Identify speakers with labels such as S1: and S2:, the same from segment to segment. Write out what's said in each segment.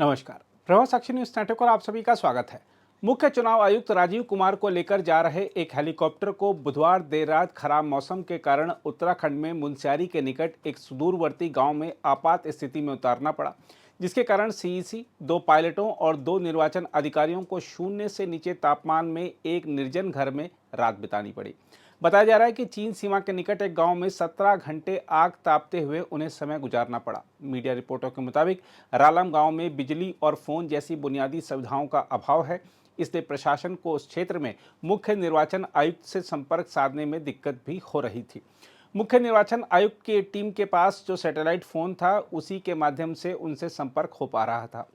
S1: नमस्कार। प्रभात साक्षी news network पर आप सभी का स्वागत है। मुख्य चुनाव आयुक्त राजीव कुमार को लेकर जा रहे एक हेलीकॉप्टर को बुधवार देर रात खराब मौसम के कारण उत्तराखंड में मुनस्यारी के निकट एक सुदूरवर्ती गांव में आपात स्थिति में उतारना पड़ा, जिसके कारण सीईसी, 2 पायलटों और 2 निर्वाचन अधिकारियों को शून्य से नीचे तापमान में एक निर्जन घर में रात बितानी पड़ी। बताया जा रहा है कि चीन सीमा के निकट एक गांव में 17 घंटे आग तापते हुए उन्हें समय गुजारना पड़ा। मीडिया रिपोर्टों के मुताबिक रालम गांव में बिजली और फोन जैसी बुनियादी सुविधाओं का अभाव है, इसलिए प्रशासन को उस क्षेत्र में मुख्य निर्वाचन आयुक्त से संपर्क साधने में दिक्कत भी हो रही थी। मुख्य निर्वाचन आयुक्त की टीम के पास जो सैटेलाइट फोन था, उसी के माध्यम से उनसे संपर्क हो पा रहा था।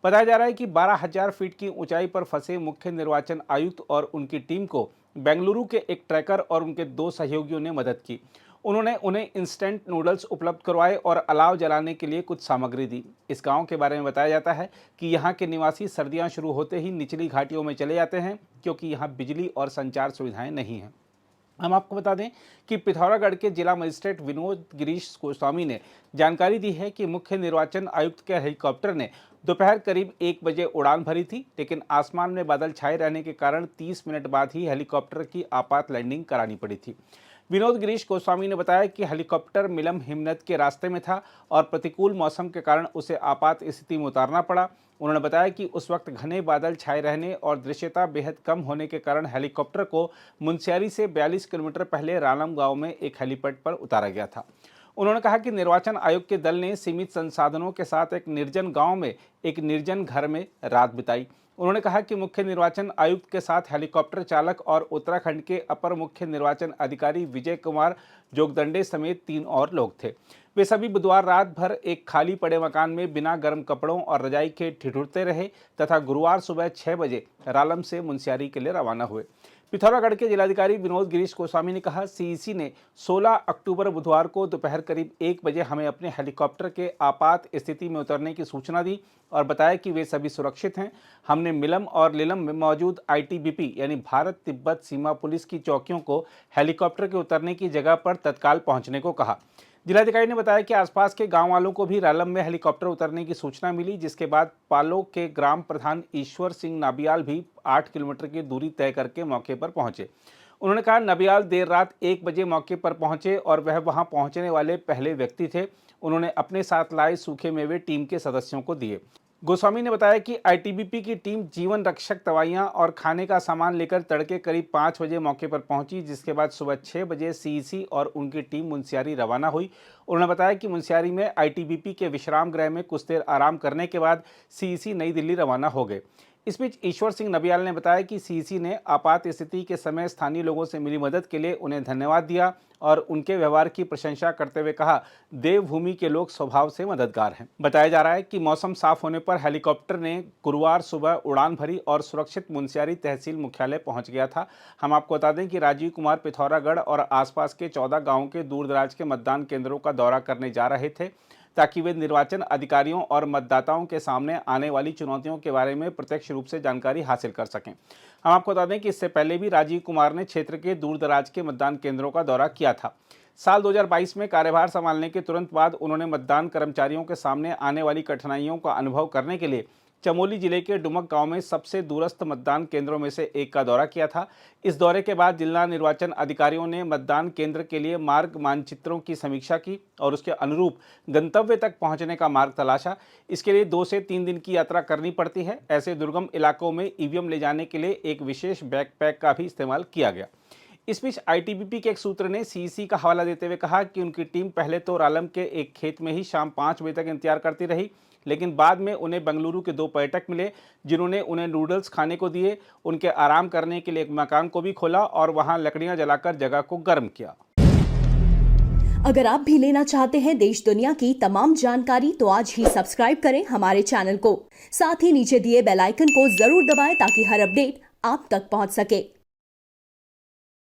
S1: बताया जा रहा है कि 12,000 फीट की ऊंचाई पर फंसे मुख्य निर्वाचन आयुक्त और उनकी टीम को बेंगलुरु के एक ट्रैकर और उनके 2 सहयोगियों ने मदद की। उन्होंने उन्हें इंस्टेंट नूडल्स उपलब्ध करवाए और अलाव जलाने के लिए कुछ सामग्री दी। इस गांव के बारे में बताया जाता है कि यहाँ के निवासी सर्दियाँ शुरू होते ही निचली घाटियों में चले जाते हैं, क्योंकि यहाँ बिजली और संचार सुविधाएं नहीं हैं। हम आपको बता दें कि पिथौरागढ़ के जिला मजिस्ट्रेट विनोद गिरीश गोस्वामी ने जानकारी दी है कि मुख्य निर्वाचन आयुक्त के हेलीकॉप्टर ने दोपहर करीब 1 बजे उड़ान भरी थी, लेकिन आसमान में बादल छाए रहने के कारण 30 मिनट बाद ही हेलीकॉप्टर की आपात लैंडिंग करानी पड़ी थी। विनोद गिरीश गोस्वामी ने बताया कि हेलीकॉप्टर मिलम हिमनद के रास्ते में था और प्रतिकूल मौसम के कारण उसे आपात स्थिति में उतारना पड़ा। उन्होंने बताया कि उस वक्त घने बादल छाए रहने और दृश्यता बेहद कम होने के कारण हेलीकॉप्टर को मुनस्यारी से 42 किलोमीटर पहले रालम गांव में एक हेलीपैड पर उतारा गया था। उन्होंने कहा कि निर्वाचन आयोग के दल ने सीमित संसाधनों के साथ एक निर्जन गांव में एक निर्जन घर में रात बिताई। उन्होंने कहा कि मुख्य निर्वाचन आयुक्त के साथ हेलीकॉप्टर चालक और उत्तराखंड के अपर मुख्य निर्वाचन अधिकारी विजय कुमार जोगदंडे समेत 3 और लोग थे। वे सभी बुधवार रात भर एक खाली पड़े मकान में बिना गर्म कपड़ों और रजाई के ठिठुरते रहे तथा गुरुवार सुबह 6 बजे रालम से मुनस्यारी के लिए रवाना हुए। पिथौरागढ़ के जिलाधिकारी विनोद गिरीश गोस्वामी ने कहा, सीईसी ने 16 अक्टूबर बुधवार को दोपहर करीब 1 बजे हमें अपने हेलीकॉप्टर के आपात स्थिति में उतरने की सूचना दी और बताया कि वे सभी सुरक्षित हैं। हमने मिलम और लिलम में मौजूद आईटीबीपी यानी भारत तिब्बत सीमा पुलिस की चौकियों को हेलीकॉप्टर के उतरने की जगह पर तत्काल पहुंचने को कहा। जिलाधिकारी ने बताया कि आसपास के गांव वालों को भी रालम में हेलीकॉप्टर उतरने की सूचना मिली, जिसके बाद पालो के ग्राम प्रधान ईश्वर सिंह नाबियाल भी 8 किलोमीटर की दूरी तय करके मौके पर पहुंचे। उन्होंने कहा, नाबियाल देर रात 1 बजे मौके पर पहुंचे और वह वहां पहुंचने वाले पहले व्यक्ति थे। उन्होंने अपने साथ लाए सूखे मेवे टीम के सदस्यों को दिए। गोस्वामी ने बताया कि आईटीबीपी की टीम जीवन रक्षक दवाइयां और खाने का सामान लेकर तड़के करीब 5 बजे मौके पर पहुंची, जिसके बाद सुबह 6 बजे सीईसी और उनकी टीम मुनस्यारी रवाना हुई। उन्होंने बताया कि मुनस्यारी में आईटीबीपी के विश्राम गृह में कुछ देर आराम करने के बाद सीईसी नई दिल्ली रवाना हो गए। इस बीच ईश्वर सिंह नबियाल ने बताया कि सीईसी ने आपात स्थिति के समय स्थानीय लोगों से मिली मदद के लिए उन्हें धन्यवाद दिया और उनके व्यवहार की प्रशंसा करते हुए कहा, देवभूमि के लोग स्वभाव से मददगार हैं। बताया जा रहा है कि मौसम साफ होने पर हेलीकॉप्टर ने गुरुवार सुबह उड़ान भरी और सुरक्षित मुनस्यारी तहसील मुख्यालय पहुंच गया था। हम आपको बता दें कि राजीव कुमार पिथौरागढ़ और आसपास के 14 गाँवों के दूर दराज के मतदान केंद्रों का दौरा करने जा रहे थे, ताकि वे निर्वाचन अधिकारियों और मतदाताओं के सामने आने वाली चुनौतियों के बारे में प्रत्यक्ष रूप से जानकारी हासिल कर सकें। हम आपको बता दें कि इससे पहले भी राजीव कुमार ने क्षेत्र के दूर दराज के मतदान केंद्रों का दौरा किया था। साल 2022 में कार्यभार संभालने के तुरंत बाद उन्होंने मतदान कर्मचारियों के सामने आने वाली कठिनाइयों का अनुभव करने के लिए चमोली जिले के डुमक गांव में सबसे दूरस्थ मतदान केंद्रों में से एक का दौरा किया था। इस दौरे के बाद जिला निर्वाचन अधिकारियों ने मतदान केंद्र के लिए मार्ग मानचित्रों की समीक्षा की और उसके अनुरूप गंतव्य तक पहुंचने का मार्ग तलाशा। इसके लिए 2 से 3 दिन की यात्रा करनी पड़ती है। ऐसे दुर्गम इलाकों में ईवीएम ले जाने के लिए एक विशेष बैकपैक का भी इस्तेमाल किया गया। इस बीच आईटीबीपी के एक सूत्र ने सीईसी का हवाला देते हुए कहा कि उनकी टीम पहले तो रालम के एक खेत में ही शाम 5 बजे तक इंतजार करती रही, लेकिन बाद में उन्हें बेंगलुरु के 2 पर्यटक मिले, जिन्होंने उन्हें नूडल्स खाने को दिए। उनके आराम करने के लिए एक मकान को भी खोला और वहां लकड़ियां जलाकर जगह को गर्म किया।
S2: अगर आप भी लेना चाहते हैं देश दुनिया की तमाम जानकारी, तो आज ही सब्सक्राइब करें हमारे चैनल को। साथ ही नीचे दिए बेल आइकन को जरूर दबाएं ताकि हर अपडेट आप तक पहुंच सके।